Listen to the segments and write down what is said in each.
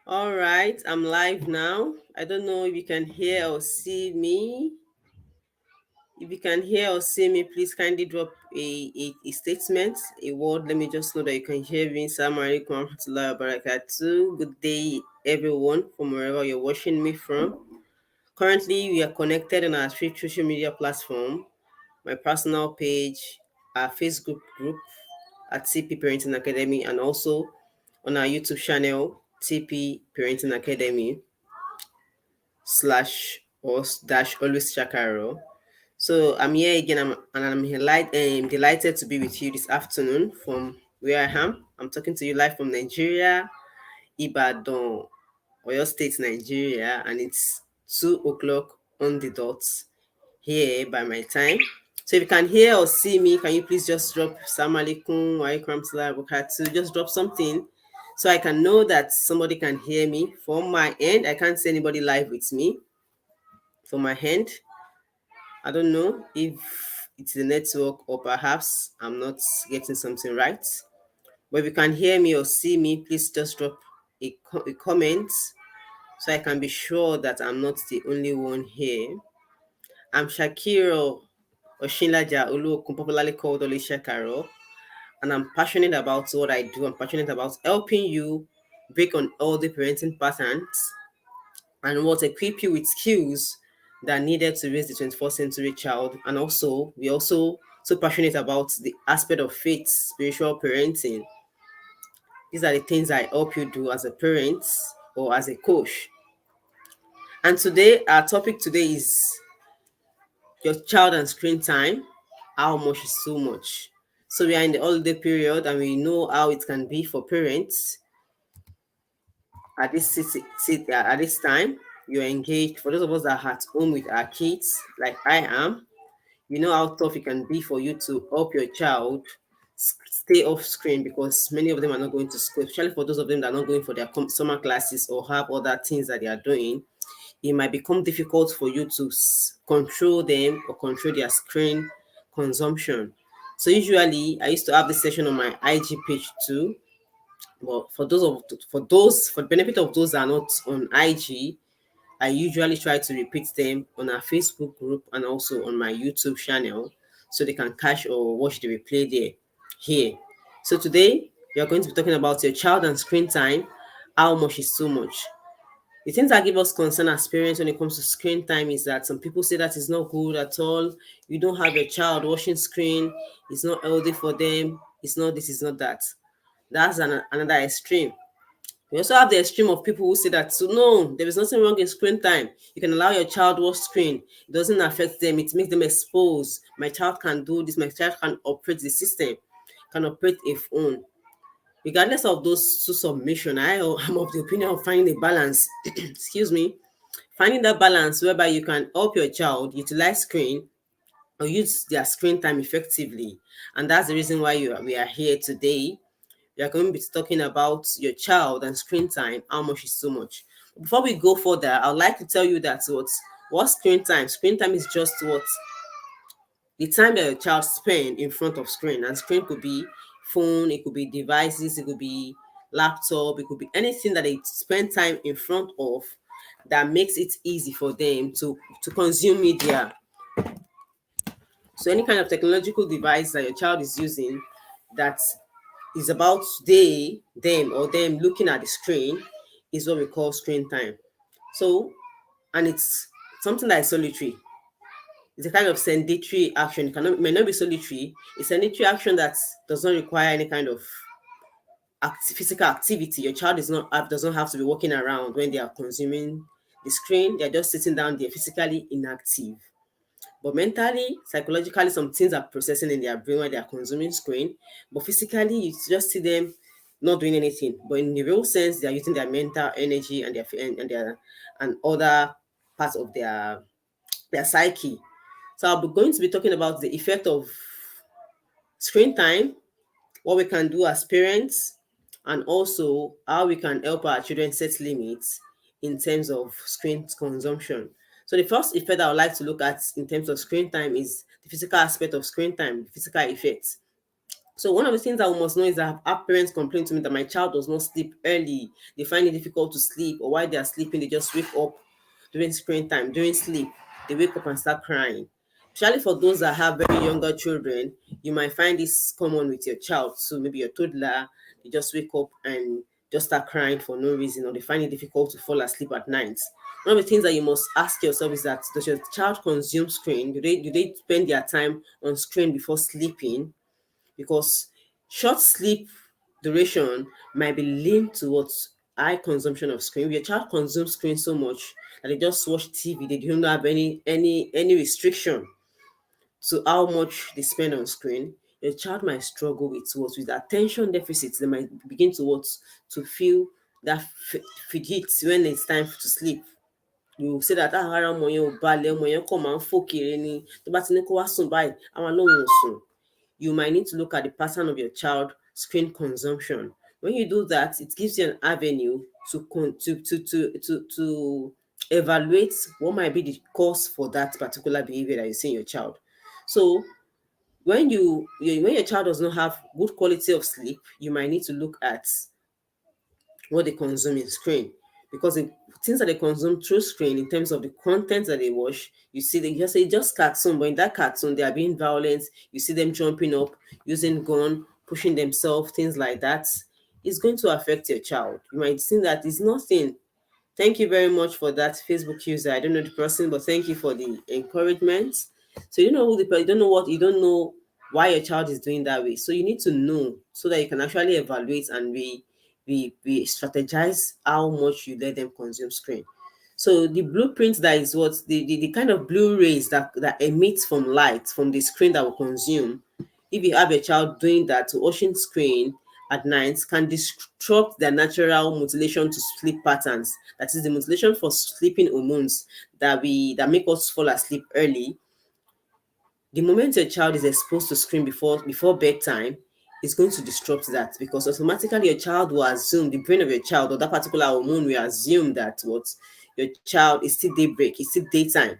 All right, I'm live now. I don't know if you can hear or see me. If you can hear or see me, please kindly drop a statement, a word. Let me just know that you can hear me. Assalamu alaikum warahmatullahi wabarakatuh. Good day, everyone, from wherever you're watching me from. Currently, we are connected on our three social media platform, my personal page, our Facebook group at TP Parenting Academy, and also on our YouTube channel, TP Parenting Academy slash or dash always Chakaro. So I'm here again, and I'm delighted to be with you this afternoon from where I am. I'm talking to you live from Nigeria, Ibadan, Oyo State, Nigeria, and it's 2 o'clock on the dot here by my time. So if you can hear or see me, can you please just drop Salam alaikum, wa alaikum salam wa barakatuh, just drop something so I can know that somebody can hear me. From my end, I can't see anybody live with me. From my end, I don't know if it's the network or perhaps I'm not getting something right. But if you can hear me or see me, please just drop a comment so I can be sure that I'm not the only one here. I'm Shakiro Oshinlaja Oluokun, popularly called Olisha Karo, and I'm passionate about what I do. I'm passionate about helping you break on all the parenting patterns and what equip you with skills that are needed to raise the 21st century child. And also, we also so passionate about the aspect of faith, spiritual parenting. These are the things I help you do as a parent or as a coach. And today, our topic today is your child and screen time. How much is too much? So we are in the holiday period, and we know how it can be for parents at at this time. You're engaged. For those of us that are at home with our kids, like I am, you know how tough it can be for you to help your child stay off screen because many of them are not going to school, especially for those of them that are not going for their summer classes or have other things that they are doing. It might become difficult for you to control them or control their screen consumption. So usually, I used to have this session on my IG page too. But for the benefit of those that are not on IG, I usually try to repeat them on our Facebook group and also on my YouTube channel so they can catch or watch the replay there here. So today we are going to be talking about your child and screen time. How much is too much? The things that give us concern as parents when it comes to screen time is that some people say that it's not good at all. You don't have your child watching screen, it's not healthy for them, it's not this, it's not that. That's another extreme. We also have the extreme of people who say that so no, there is nothing wrong in screen time. You can allow your child watch screen. It doesn't affect them. It makes them exposed. My child can do this. My child can operate the system, can operate a phone. Regardless of those two submission, I am of the opinion of finding a balance. Excuse me, finding that balance whereby you can help your child utilize screen or use their screen time effectively, and that's the reason why we are here today. We are going to be talking about your child and screen time, how much is too much. Before we go further, I'd like to tell you that what screen time? Screen time is just what the time that your child spend in front of screen. And screen could be phone, it could be devices, it could be laptop, it could be anything that they spend time in front of that makes it easy for them to consume media. So any kind of technological device that your child is using that is about them or them looking at the screen is what we call screen time. So, and it's something that is solitary. It's a kind of sedentary action. It may not be solitary. It's a sedentary action that does not require any kind of physical activity. Your child does not have to be walking around when they are consuming the screen. They're just sitting down. They're physically inactive. But mentally, psychologically, some things are processing in their brain when they are consuming screen. But physically, you just see them not doing anything. But in the real sense, they are using their mental energy and other parts of their psyche. So I'll be going to be talking about the effect of screen time, what we can do as parents, and also how we can help our children set limits in terms of screen consumption. So the first effect I would like to look at in terms of screen time is the physical aspect of screen time, the physical effects. So one of the things that we must know is that our parents complain to me that my child does not sleep early. They find it difficult to sleep, or while they are sleeping, they just wake up during screen time, during sleep. They wake up and start crying. Especially for those that have very younger children, you might find this common with your child. So maybe your toddler, they just wake up and just start crying for no reason, or they find it difficult to fall asleep at night. One of the things that you must ask yourself is that, does your child consume screen? Do they spend their time on screen before sleeping? Because short sleep duration might be linked to what high consumption of screen. If your child consumes screen so much that they just watch TV, they don't have any restriction to how much they spend on screen, your child might struggle with attention deficits. They might begin to feel that fidget when it's time to sleep. You say that ara ọmọ yẹn ò balẹ̀, ọmọ yẹn kàn máa ń fò kiri ni, tó bá ti ní kó wá sùn báyìí á máa lóun ò sùn. You might need to look at the pattern of your child screen consumption. When you do that, it gives you an avenue to evaluate what might be the cause for that particular behavior that you see in your child. So when your child does not have good quality of sleep, you might need to look at what they consume in screen, because the things that they consume through screen in terms of the content that they watch, you see they just say just cartoon, but in that cartoon they are being violent. You see them jumping up, using gun, pushing themselves, things like that. It's going to affect your child. You might think that it's nothing. Thank you very much for that, Facebook user. I don't know the person, but thank you for the encouragement. So you know who the you don't know what you don't know why your child is doing that way. So you need to know so that you can actually evaluate and we strategize how much you let them consume screen. So the blueprint, that is what the kind of blue rays that emits from light from the screen that will consume. If you have a child doing that, watching screen at night can disrupt their natural mutilation to sleep patterns. That is the mutilation for sleeping hormones that make us fall asleep early. The moment your child is exposed to screen before bedtime, it's going to disrupt that, because automatically your child will assume, the brain of your child or that particular hormone will assume that what your child is still daybreak, it's still daytime.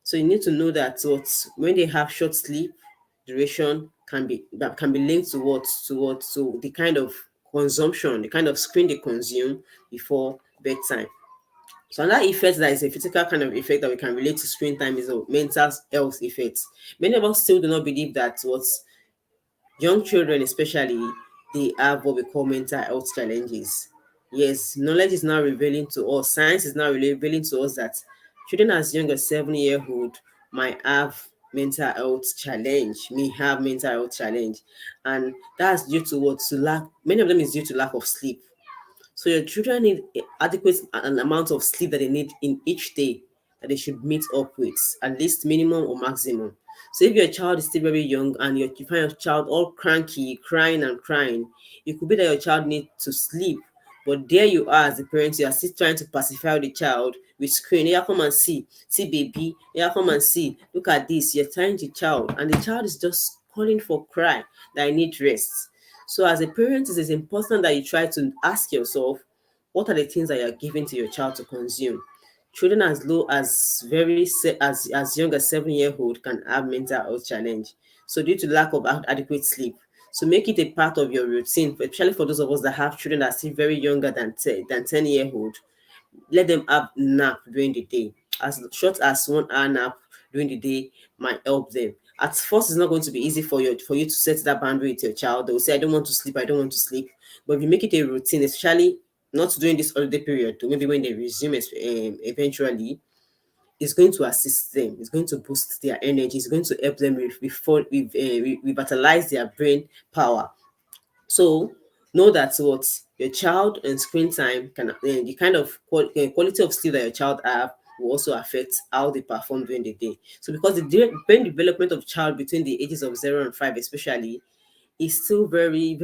So you need to know that what when they have short sleep duration can be linked to to the kind of consumption, the kind of screen they consume before bedtime. So another effect that is a physical kind of effect that we can relate to screen time is a mental health effect. Many of us still do not believe that what young children especially, they have what we call mental health challenges. Yes, knowledge is now revealing to us, science is now revealing to us that children as young as 7 year old might have mental health challenge, and that's due to what to lack. Many of them is due to lack of sleep. So your children need adequate an amount of sleep that they need in each day, that they should meet up with, at least minimum or maximum. So if your child is still very young and you find your child all cranky, crying and crying, it could be that your child needs to sleep. But there you are as the parent, you are still trying to pacify the child with screen. Yeah, come and see baby. Yeah, come and see. Look at this. You're trying the child, and the child is just calling for cry that I need rest. So as a parent, it is important that you try to ask yourself, what are the things that you're giving to your child to consume? Children as low as as young as 7 year old can have mental health challenge. So due to lack of adequate sleep. So make it a part of your routine, especially for those of us that have children that are still very younger than 10 year old. Let them have nap during the day. As short as 1 hour nap during the day might help them. At first, it's not going to be easy for you to set that boundary with your child. They will say, I don't want to sleep, I don't want to sleep. But if you make it a routine, especially not during this holiday period, maybe when they resume eventually, it's going to assist them. It's going to boost their energy. It's going to help them revitalize their brain power. So know that what your child and screen time the kind of quality of sleep that your child have will also affect how they perform during the day. So because the brain development of child between the ages of 0 and 5, especially, is still very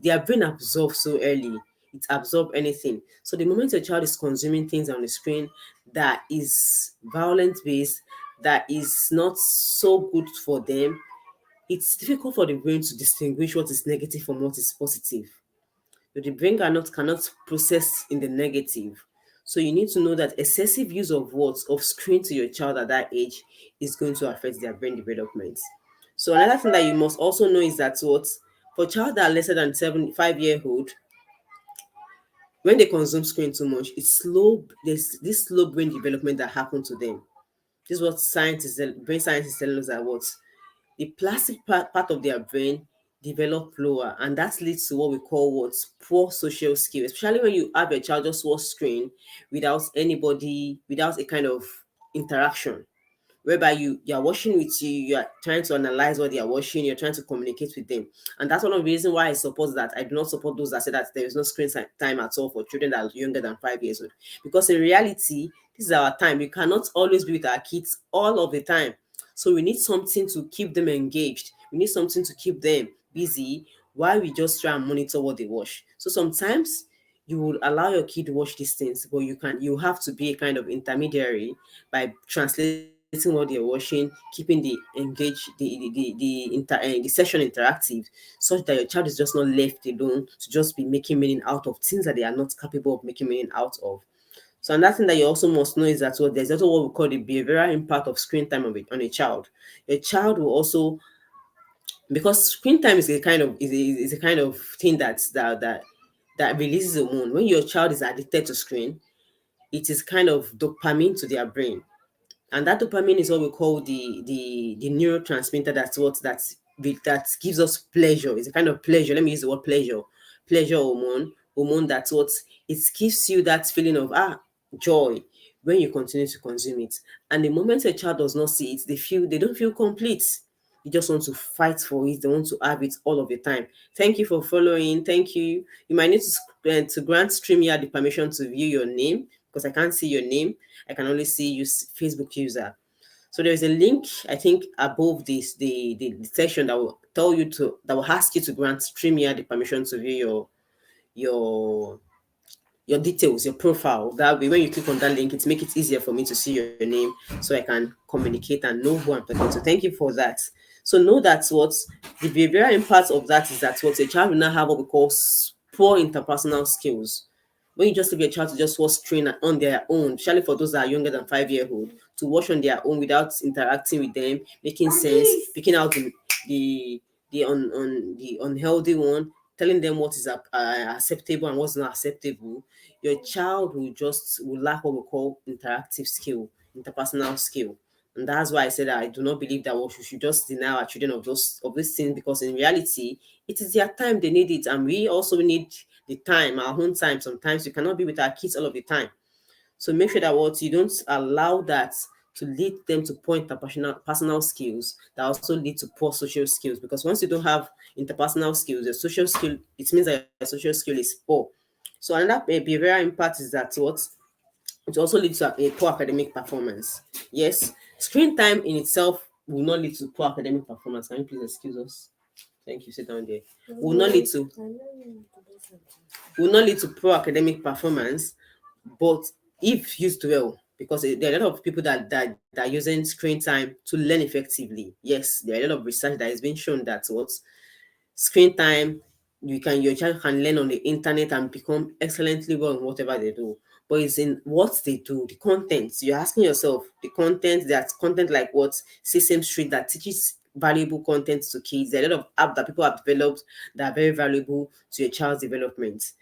their brain absorbs so early. It absorbs anything. So the moment your child is consuming things on the screen that is violent based, that is not so good for them, it's difficult for the brain to distinguish what is negative from what is positive. So the brain cannot process in the negative. So you need to know that excessive use of screen to your child at that age is going to affect their brain development. So another thing that you must also know is that what, for child that are lesser than 5 year old, when they consume screen too much, it's slow. There's this slow brain development that happen to them. This is what brain scientists tell us that what the plastic part of their brain develop lower, and that leads to what we call what poor social skills. Especially when you have a child just watch screen without anybody, without a kind of interaction, whereby you are watching with you are trying to analyze what they are watching, you're trying to communicate with them. And that's one of the reasons why I support that. I do not support those that say that there is no screen time at all for children that are younger than 5 years old, because in reality this is our time. We cannot always be with our kids all of the time, so we need something to keep them engaged, we need something to keep them busy while we just try and monitor what they watch. So sometimes you will allow your kid to watch these things, but you have to be a kind of intermediary by translating what they're watching, keeping the session interactive, such that your child is just not left alone to just be making meaning out of things that they are not capable of making meaning out of. So another thing that you also must know is that what there's also what we call the behavioral impact of screen time on a child. A child will also, because screen time is a kind of is a kind of thing that releases hormone. When your child is addicted to screen, it is kind of dopamine to their brain, and that dopamine is what we call the neurotransmitter. That's what that gives us pleasure. It's a kind of pleasure. Let me use the word pleasure hormone. That's what it gives you, that feeling of joy when you continue to consume it. And the moment a child does not see it, they don't feel complete. They just want to fight for it. They want to have it all of the time. Thank you for following. Thank you. You might need to grant StreamYard the permission to view your name, because I can't see your name. I can only see you Facebook user. So there's a link, I think, above this the section that will ask you to grant StreamYard the permission to view your your details, your profile. That way, when you click on that link, it makes it easier for me to see your name, so I can communicate and know who I'm talking to. Thank you for that. So know that what the behavioral impact of that is that what a child will now have what we call poor interpersonal skills. When you just leave your child to just watch screen on their own, especially for those that are younger than 5 year old, to watch on their own without interacting with them, making sense, picking out the the unhealthy one, telling them what is acceptable and what's not acceptable, your child will lack what we call interactive skill, interpersonal skill. And that's why I said that I do not believe that we should just deny our children of these things, because in reality, it is their time, they need it, and we also need the time, our own time. Sometimes we cannot be with our kids all of the time. So make sure that what you don't allow that to lead them to poor interpersonal personal skills that also lead to poor social skills. Because once you don't have interpersonal skills, your social skill, it means that your social skill is poor. So another behavioral impact is that what it also leads to a poor academic performance. Yes, screen time in itself will not lead to poor academic performance. Can you please excuse us? Thank you. Sit down there. Will not lead to poor academic performance, but if used well, because there are a lot of people that are using screen time to learn effectively. Yes, there are a lot of research that has been shown that what screen time, your child can learn on the internet and become excellently well in whatever they do. But it's in what they do, the content. You're asking yourself, the content, that's content like what Sesame Street that teaches valuable content to kids. There are a lot of apps that people have developed that are very valuable to your child's development.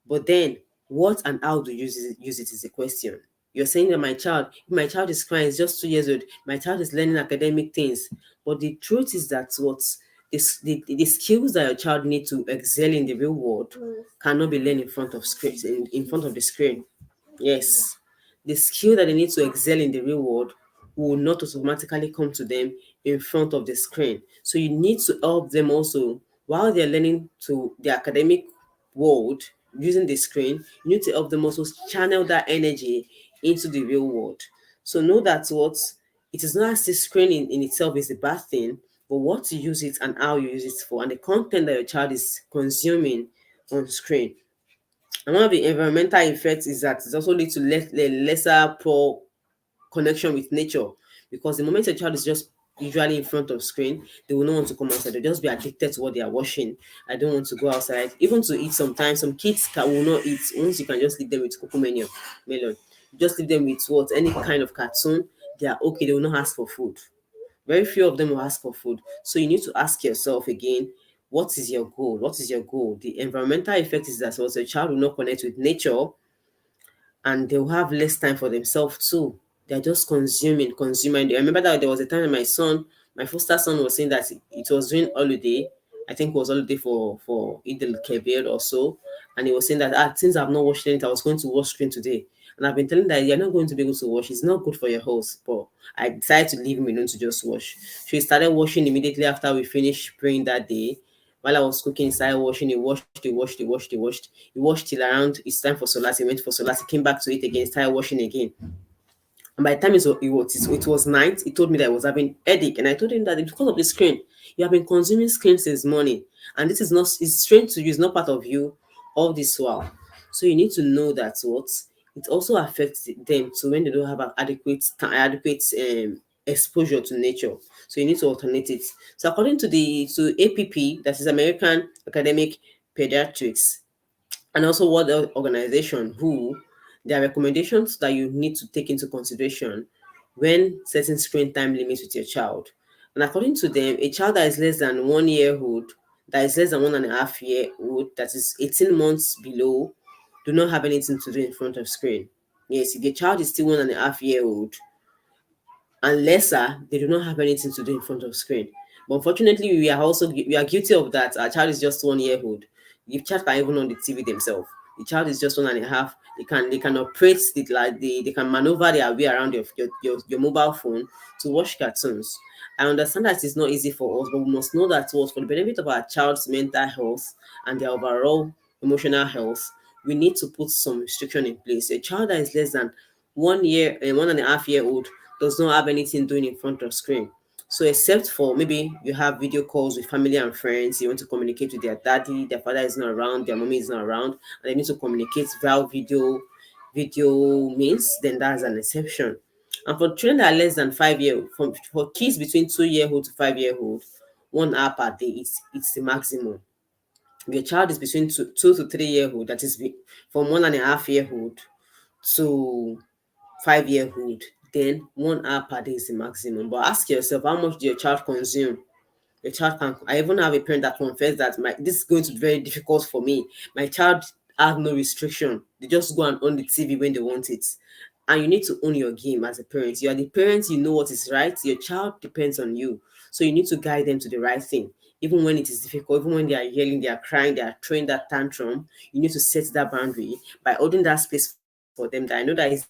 But then, what and how to use it is a question. You're saying that my child is crying, is just 2 years old, my child is learning academic things. But the truth is that the skills that your child needs to excel in the real world cannot be learned in front of screens, in front of the screen. Yes. The skill that they need to excel in the real world will not automatically come to them in front of the screen. So you need to help them also while they're learning to the academic world using the screen. You need to help them also channel that energy into the real world. So know that what it is not as the screen in itself is a bad thing, but what you use it and how you use it for, and the content that your child is consuming on screen. And one of the environmental effects is that it also leads to lesser poor connection with nature, because the moment a child is just usually in front of screen, they will not want to come outside. They'll just be addicted to what they are watching. I don't want to go outside, even to eat. Sometimes some kids will not eat. Once you can just leave them with cocoa melon, just leave them with what any kind of cartoon, they are okay. They will not ask for food. Very few of them will ask for food. So you need to ask yourself again, what is your goal? What is your goal? The environmental effect is that once a child will not connect with nature, and they'll have less time for themselves too. They're just consuming. I remember that there was a time when my foster son was saying that it was during holiday. I think it was holiday for Eid al Kebir or so, and he was saying that since I've not washed it, I was going to wash screen today. And I've been telling that you're not going to be able to wash. It's not good for your health. But I decided to leave him alone to just wash. So he started washing immediately after we finished praying that day. While I was cooking, he started washing. He washed till around it's time for Solas. He went for Solas. He came back to it again. He started washing again. And by the time it was night, he told me that he was having headache. And I told him that it's because of the screen. You have been consuming screen since morning. And this is not, it's strange to you, it's not part of you all this while. So you need to know that what it also affects them. So when they don't have an adequate exposure to nature, so you need to alternate it. So according to the to APP, that is American Academic Pediatrics, and also World Health Organization, who there are recommendations that you need to take into consideration when setting screen time limits with your child. And according to them, a child that is less than 1 year old, that is less than 1.5 year old, that is 18 months below, do not have anything to do in front of screen. Yes, if the child is still 1.5 year old, and lesser, they do not have anything to do in front of screen. But unfortunately, we are guilty of that. Our child is just 1 year old. The child can even on the TV themselves. The child is just 1.5. They can operate they can maneuver their way around your mobile phone to watch cartoons. I understand that it's not easy for us, but we must know that what for the benefit of our child's mental health and their overall emotional health, we need to put some restriction in place. A child that is less than 1 year and 1.5 year old does not have anything doing in front of screen. So except for maybe you have video calls with family and friends, you want to communicate with their daddy, their father is not around, their mommy is not around, and they need to communicate via video means, then that's an exception. And for children that are less than 5 year, for kids between 2 year old to 5 year old, 1 hour per day it's the maximum. If your child is between two to 3 year old, that is from 1.5 year old to 5 year old, then 1 hour per day is the maximum. But ask yourself, how much do your child consume? Your child can. I even have a parent that confessed that this is going to be very difficult for me. My child has no restriction. They just go and on the TV when they want it. And you need to own your game as a parent. You are the parent, you know what is right. Your child depends on you. So you need to guide them to the right thing. Even when it is difficult, even when they are yelling, they are crying, they are throwing that tantrum, you need to set that boundary by holding that space for them. That I know that it's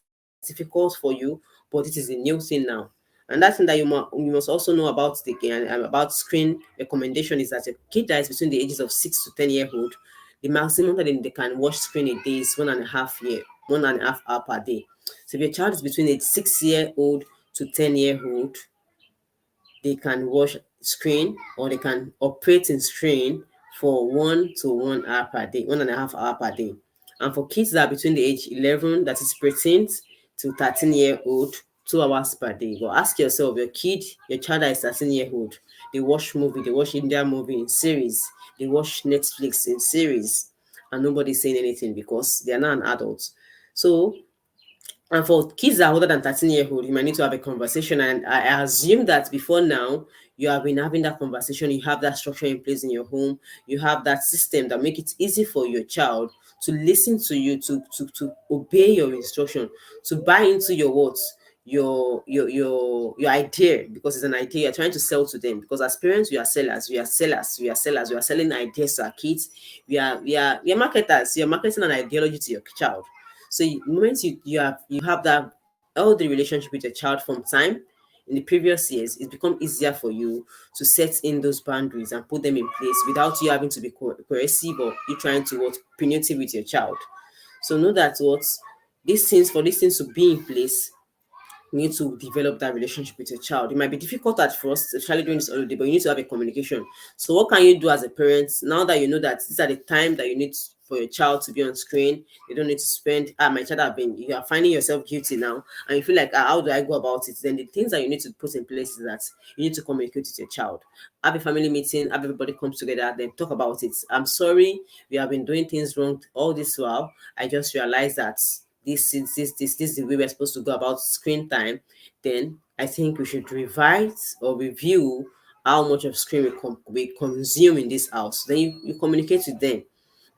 difficult for you, but it is a new thing now. And that thing that you must also know about the game and about screen recommendation is that a kid that is between the ages of 6 to 10 year old, the maximum that they can watch screen a day is 1.5 hour per day. So if your child is between a 6 year old to 10 year old, they can watch screen or they can operate in screen for 1 to 1 hour per day, 1.5 hour per day. And for kids that are between the age 11, that is 13 to 13 year old, 2 hours per day. But ask yourself, your child that is 13 year old, they watch movie, they watch Indian movie in series, they watch Netflix in series, and nobody's saying anything because they are not an adult. So and for kids that are older than 13 year old, you might need to have a conversation. And I assume that before now, you have been having that conversation, you have that structure in place in your home, you have that system that make it easy for your child to listen to you, to obey your instruction, to buy into your words, your idea, because it's an idea you're trying to sell to them. Because as parents, we are selling ideas to our kids. We are marketers, you're marketing an ideology to your child. So the moment you have that healthy relationship with your child from time in the previous years, it's become easier for you to set in those boundaries and put them in place without you having to be coercive or you trying to what punitive with your child. So know that what these things to be in place, you need to develop that relationship with your child. It might be difficult at first, especially during this holiday, but you need to have a communication. So, what can you do as a parent now that you know that these are the time that you need for your child to be on screen? You don't need to spend. My child have been. You are finding yourself guilty now, and you feel like, how do I go about it? Then the things that you need to put in place is that you need to communicate with your child. Have a family meeting. Have everybody comes together. Then talk about it. I'm sorry, we have been doing things wrong all this while. I just realized that this is the way we're supposed to go about screen time, then I think we should revise or review how much of screen we consume in this house. Then you communicate with them.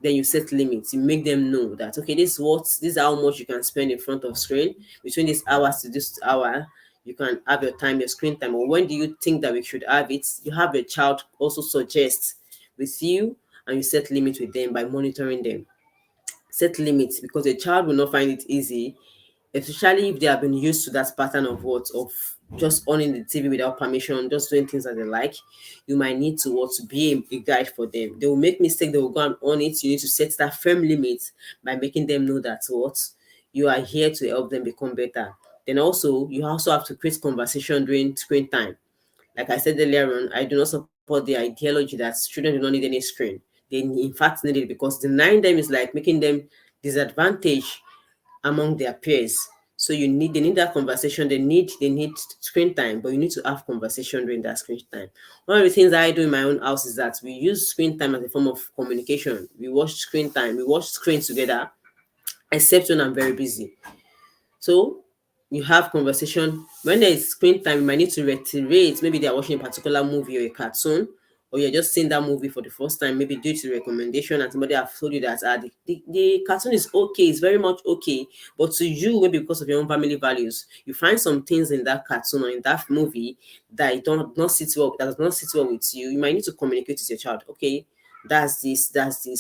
Then you set limits. You make them know that okay, this is how much you can spend in front of screen between this hours to this hour. You can have your time, your screen time, or when do you think that we should have it? You have your child also suggest with you, and you set limits with them by monitoring them. Set limits because a child will not find it easy, especially if they have been used to that pattern of what of just owning the TV without permission, just doing things that they like. You might need to what to be a guide for them. They will make mistake, they will go and own it. You need to set that firm limit by making them know that what you are here to help them become better. Then also you also have to create conversation during screen time. Like I said earlier on, I do not support the ideology that children do not need any screen. They in fact need it because denying them is like making them disadvantaged among their peers. So they need that conversation. They need screen time, but you need to have conversation during that screen time. One of the things I do in my own house is that we use screen time as a form of communication. We watch screen time, we watch screen together, except when I'm very busy. So you have conversation. When there is screen time, you might need to reiterate. Maybe they are watching a particular movie or a cartoon, or you're just seeing that movie for the first time, maybe due to recommendation, and somebody have told you that the cartoon is okay, it's very much okay. But to you, maybe because of your own family values, you find some things in that cartoon or in that movie that don't not sit well, that does not sit well with you. You might need to communicate with your child. Okay, that's this.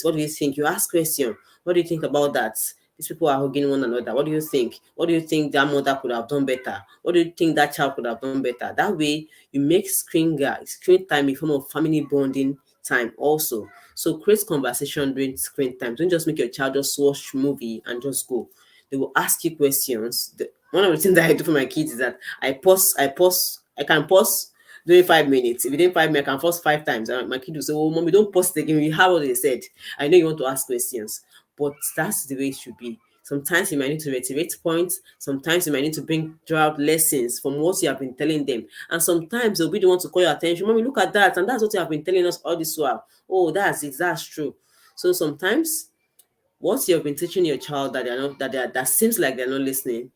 What do you think? You ask question. What do you think about that? These people are hugging one another. What do you think? What do you think that mother could have done better? What do you think that child could have done better? That way, you make screen time a form of family bonding time also. So create conversation during screen time. Don't just make your child just watch movie and just go. They will ask you questions. One of the things that I do for my kids is that I can pause during 5 minutes. If within 5 minutes, I can pause 5 times. And my kid will say, "Oh, mommy, don't pause it again. We have what they said. I know you want to ask questions." But that's the way it should be. Sometimes you might need to reiterate points. Sometimes you might need to draw out lessons from what you have been telling them. And sometimes they'll be the one to call your attention. Mommy, look at that. And that's what you have been telling us all this while. Oh, that's it. That's true. So sometimes what you have been teaching your child that they're not that seems like they're not listening,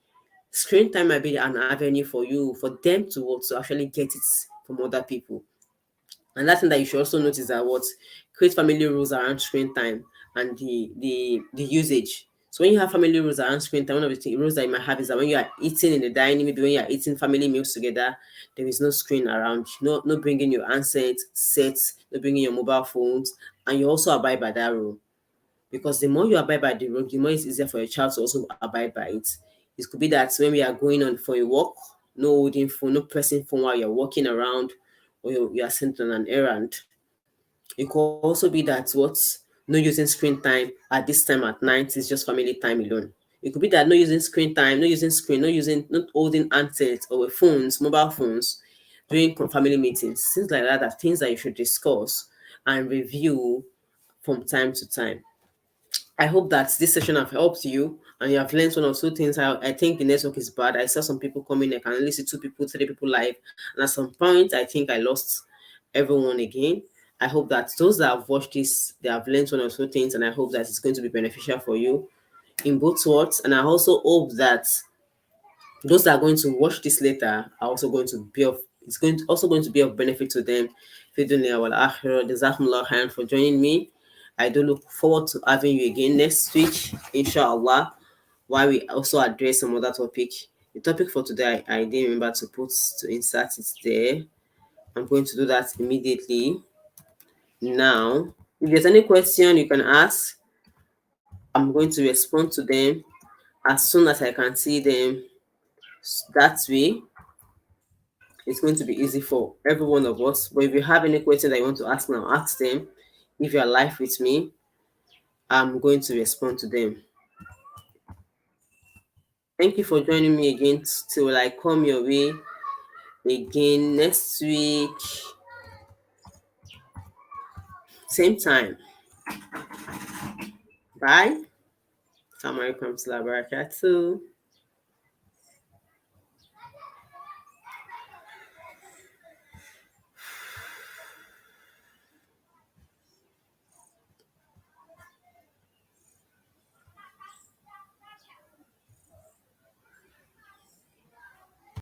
screen time might be an avenue for you for them to actually get it from other people. Another thing that you should also notice that what create family rules around screen time and the usage. So when you have family rules around screen time, one of the rules that you might have is that when you are eating in the dining, maybe when you are eating family meals together, there is no screen around. No bringing your handsets, sets, no bringing your mobile phones, and you also abide by that rule. Because the more you abide by the rule, the more it's easier for your child to also abide by it. It could be that when we are going on for a walk, no holding phone, no pressing phone while you're walking around or you are sent on an errand. It could also be that no using screen time at this time at night is just family time alone. It could be that no using screen time, no using screen, not holding handsets or phones, mobile phones during family meetings. Things like that are things that you should discuss and review from time to time. I hope that this session have helped you and you have learned one or two things. I think the network is bad. I saw some people coming, I can only see 2 people, 3 people live. And at some point, I think I lost everyone again. I hope that those that have watched this, they have learned one or two things, and I hope that it's going to be beneficial for you in both words. And I also hope that those that are going to watch this later are also going to be of it's going to also going to be of benefit to them. Fidunia wal akhirah. Jazakumullah khairan for joining me. I do look forward to having you again next week, inshallah, while we also address some other topic. The topic for today, I didn't remember to insert it there. I'm going to do that immediately now. If there's any question you can ask, I'm going to respond to them as soon as I can see them. That way, it's going to be easy for every one of us. But if you have any question that you want to ask now, ask them. If you are live with me, I'm going to respond to them. Thank you for joining me again till I come your way again next week. Same time. Bye. Assalamu alaikum warahmatullahi wabarakatuh.